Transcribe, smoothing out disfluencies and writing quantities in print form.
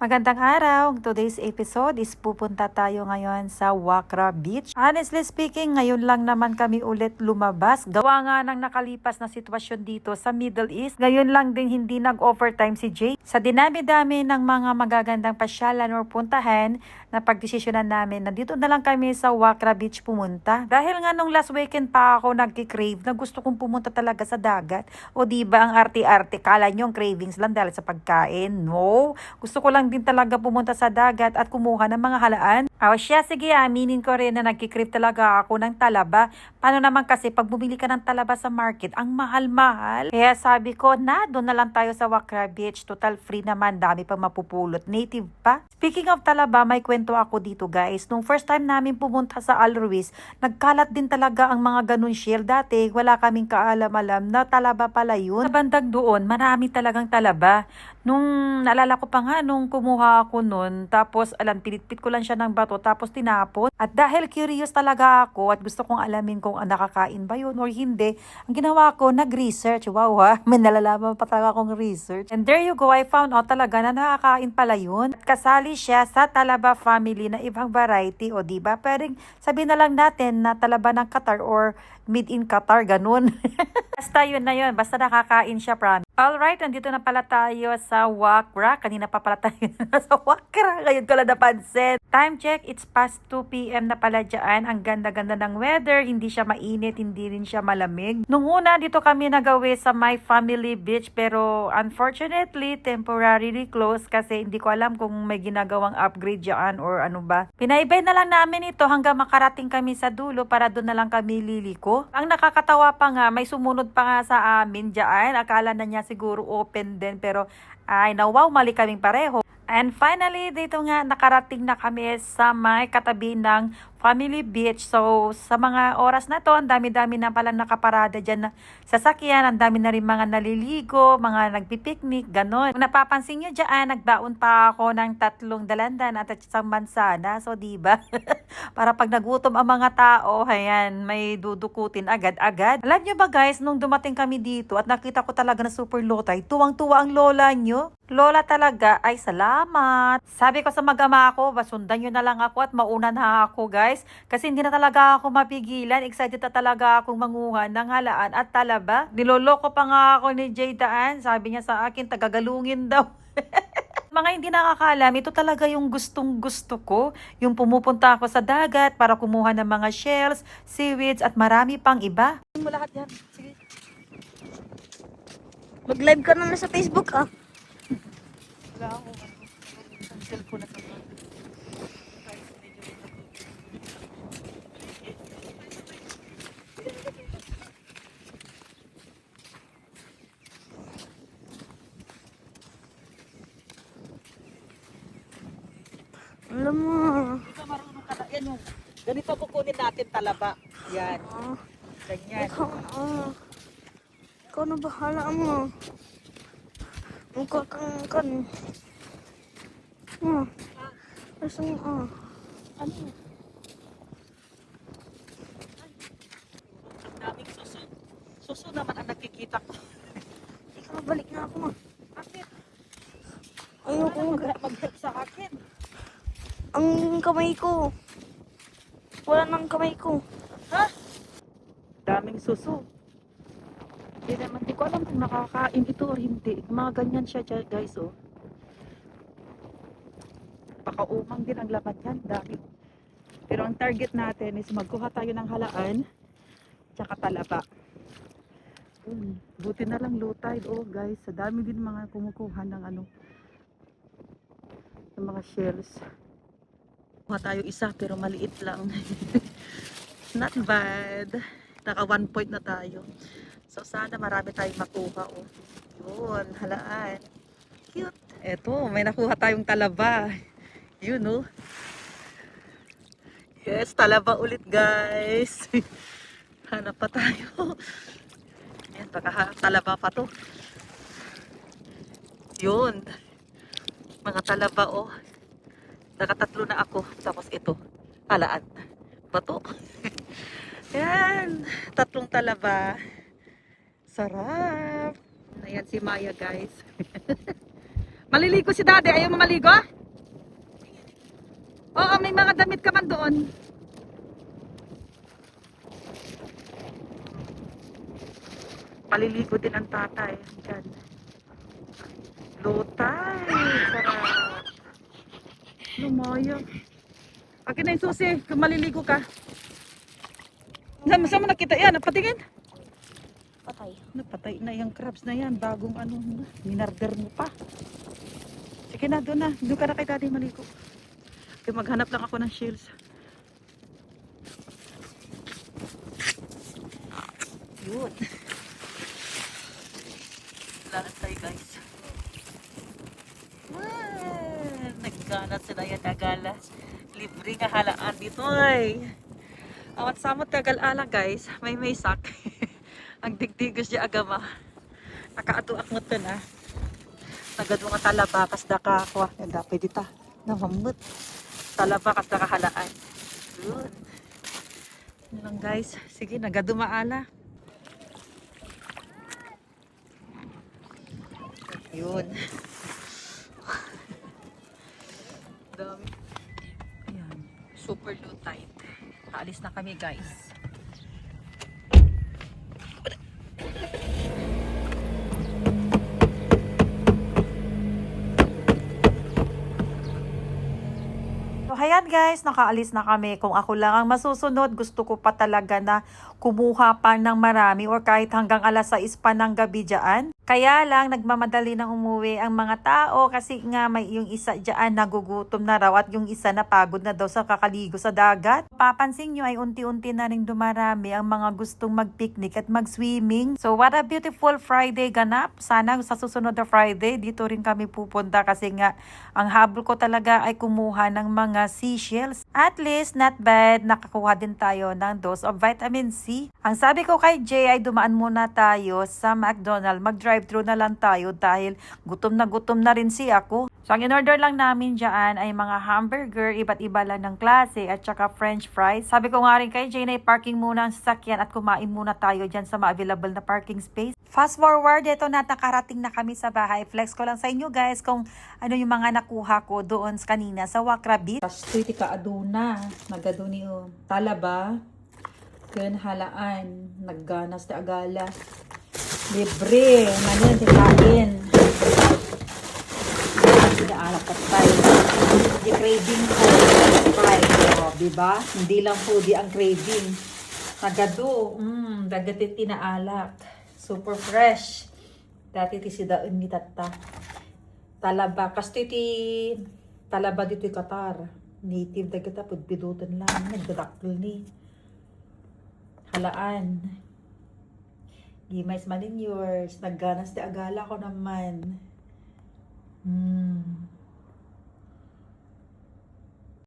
Magandang araw! Today's episode is pupunta tayo ngayon sa Wakra Beach. Honestly speaking, ngayon lang naman kami ulit lumabas. Gawa nga ng nakalipas na sitwasyon dito sa Middle East. Ngayon lang din hindi nag-overtime si Jay. Sa dinami-dami ng mga magagandang pasyalan or puntahan, na pagdesisyonan namin na dito na lang kami sa Wakra Beach pumunta. Dahil nga nung last weekend pa ako nagki-crave na gusto kong pumunta talaga sa dagat. O diba ang arte-arte, kala nyo ang cravings lang dahil sa pagkain? No! Gusto ko lang din talaga pumunta sa dagat at kumuha ng mga halaan. O siya, sige, aminin ko rin na nagki-crave talaga ako ng talaba. Paano naman kasi pag bumili ka ng talaba sa market, ang mahal-mahal. Kaya sabi ko, doon na lang tayo sa Wakra Beach. Total free naman, dami pa mapupulot. Native pa. Speaking of talaba, may kwento ako dito guys. Nung first time namin pumunta sa Al Ruiz, nagkalat din talaga ang mga ganun shell. Dati, wala kaming kaalam-alam na talaba pala yun. Sa bandang doon, marami talagang talaba. Nung naalala ko pa nga, nung kumuha ako nun, tapos pinitpit ko lang siya ng bato, tapos tinapon. At dahil curious talaga ako at gusto kong alamin kung nakakain ba yun or hindi, ang ginawa ko, nag-research. Wow ha, may nalalaman pa talaga akong research. And there you go, I found out talaga na nakakain pala yun. At kasali siya sa talaba family na ibang variety, o diba? Pwedeng sabihin na lang natin na talaba ng Qatar or made in Qatar, ganun. Basta yun na yun, basta nakakain siya, promise. Alright, nandito na pala tayo sa Wakra. Kanina pa pala tayo sa Wakra. Ngayon ko lang napansin. Time check, it's past 2 p.m. na pala dyan. Ang ganda-ganda ng weather. Hindi siya mainit, hindi rin siya malamig. Nung una, dito kami nagawi sa My Family Beach. Pero unfortunately, temporarily closed kasi hindi ko alam kung may ginagawang upgrade dyan or ano ba. Pinaibay na lang namin ito hanggang makarating kami sa dulo para doon na lang kami liliko. Ang nakakatawa pa nga, may sumunod pa nga sa amin dyan. Akala na niya siguro open din pero ay wow, mali kaming pareho. And finally, dito nga nakarating na kami sa may katabi ng Family Beach. So, sa mga oras na to, ang dami-dami na palang nakaparada dyan na sasakyan. Ang dami na rin mga naliligo, mga nagpipiknik, gano'n. Kung napapansin nyo dyan, nagbaon pa ako ng 3 dalandan at isang mansana. So, diba? Para pag nagutom ang mga tao, ayan, may dudukutin agad-agad. Alam nyo ba guys, nung dumating kami dito at nakita ko talaga na super lotay, tuwang-tuwa ang lola nyo. Lola talaga, ay salamat. Sabi ko sa mag-ama ko, basundan nyo na lang ako at mauna na ako guys. Kasi hindi na talaga ako mapigilan. Excited na talaga akong manguha ng halaan at talaba. Niloloko pa nga ako ni Jay Daan. Sabi niya sa akin, tagagalungin daw. Mga hindi nakakaalam, ito talaga yung gustong gusto ko. Yung pumupunta ako sa dagat para kumuha ng mga shells, seaweeds at marami pang iba. Mo lahat yan. Sige. Mag-live ka naman sa Facebook ah. Wala ako. Ang cellphone na sa Alam mo. Hindi ka marunong ka na. Yan yung, ganito kukunin natin talaba. Yan. Ah, Ganyan. ikaw na bahala mo. Mukha kang kan. Asa mo Ano? Ang daming suso. Suso naman ang nakikita ko. Ikaw, balik na ako ma. Bakit? Ayoko mag-help sa akin. Ang kamay ko. Wala nang kamay ko. Ha? Daming suso. Hindi naman, di ko alam kung nakakain ito or hindi. Mga ganyan siya guys, oh. Baka umang din ang laman yan, dami. Pero ang target natin is magkuha tayo ng halaan, tsaka talaba. Buti na lang low tide, oh guys. Sa dami din mga kumukuha ng ng mga shells. Kuha tayo isa pero maliit lang. Not bad. Naka 1 point na tayo. So sana marami tayong makuha, oh. Yun, halaan. Cute. Eto, may nakuha tayong talaba. Yun, oh. Yes, talaba ulit guys. Hanap pa tayo. Yan, baka talaba pa to. Yun. Mga talaba, oh. Nakatatlo na ako. Tapos ito, halaan. Bato. Yan, 3 talaba. Sarap. Ayan si Maya guys. Maliligo si daddy. Ayaw mo maligo? Oo, may mga damit ka man doon. Maliligo din ang tatay. Diyan. Lutay. Sarap. Lumayo. Akin na yung susi. Kung maliligo ka. Saan mo nakita yan? Napatingin? Patay. Napatay na yung crabs na yan. Bagong ano. Minarder mo pa. Sige na, doon na. Doon ka na kay daddy maligo. Okay, maghanap lang ako ng shields. Yun. Lahat tayo guys. Nagkanat sila yung tagala. Libre nga halaan dito ay. Awat samot tagal-ala guys. May sak. Ang digdigos siya agama. Nakaatuak mo ito na. Nagado nga talabakas da ka ako. Nagda pwede ta. Namamut. Talabakas da kahalaan. Yun. Yun lang guys. Sige, nagado maala. Yun. Dami. Ayan. Super low tide. Aalis na kami guys. So, ayan guys, nakaalis na kami. Kung ako lang ang masusunod, gusto ko pa talaga na kumuha pa ng marami or kahit hanggang alas 6 pa ng gabi dyan. Kaya lang, nagmamadali ng umuwi ang mga tao kasi nga may yung isa dyan nagugutom na raw at yung isa napagod na daw sa kakaligo sa dagat. Papansin nyo ay unti-unti na rin dumarami ang mga gustong mag-picnic at mag-swimming. So what a beautiful Friday ganap. Sana sa susunod na Friday, dito rin kami pupunta kasi nga ang habol ko talaga ay kumuha ng mga seashells. At least, not bad, nakakuha din tayo ng dose of vitamin C. Ang sabi ko kay Jay ay dumaan muna tayo sa McDonald's. Mag-drive-thru na lang tayo dahil gutom na rin si ako. So, ang in-order lang namin dyan ay mga hamburger, iba't iba lang ng klase, at saka french fries. Sabi ko nga rin kay Jay na parking muna ang sasakyan at kumain muna tayo dyan sa ma-available na parking space. Fast forward, ito na nakarating na kami sa bahay. Flex ko lang sa inyo guys kung ano yung mga nakuha ko doon kanina sa Wakra Beach. Pastiti ka aduna, nagaduni o talaba, kun halaan, nagganas ta agala. Libre, manin tikain. Sinaalak ka tayo. Di craving ko. Sprite, o, diba? Hindi lang foodie ang craving. Nagado, dagatit tinaalak. Super fresh. Dati ti si daun ni tata. Talaba. Kasto iti talaba dito yung Qatar. Native da kita. Pudpidutan lang. Nagdadakil ni. Halaan. Gimays manin yours. Nagganas ti agala ko naman.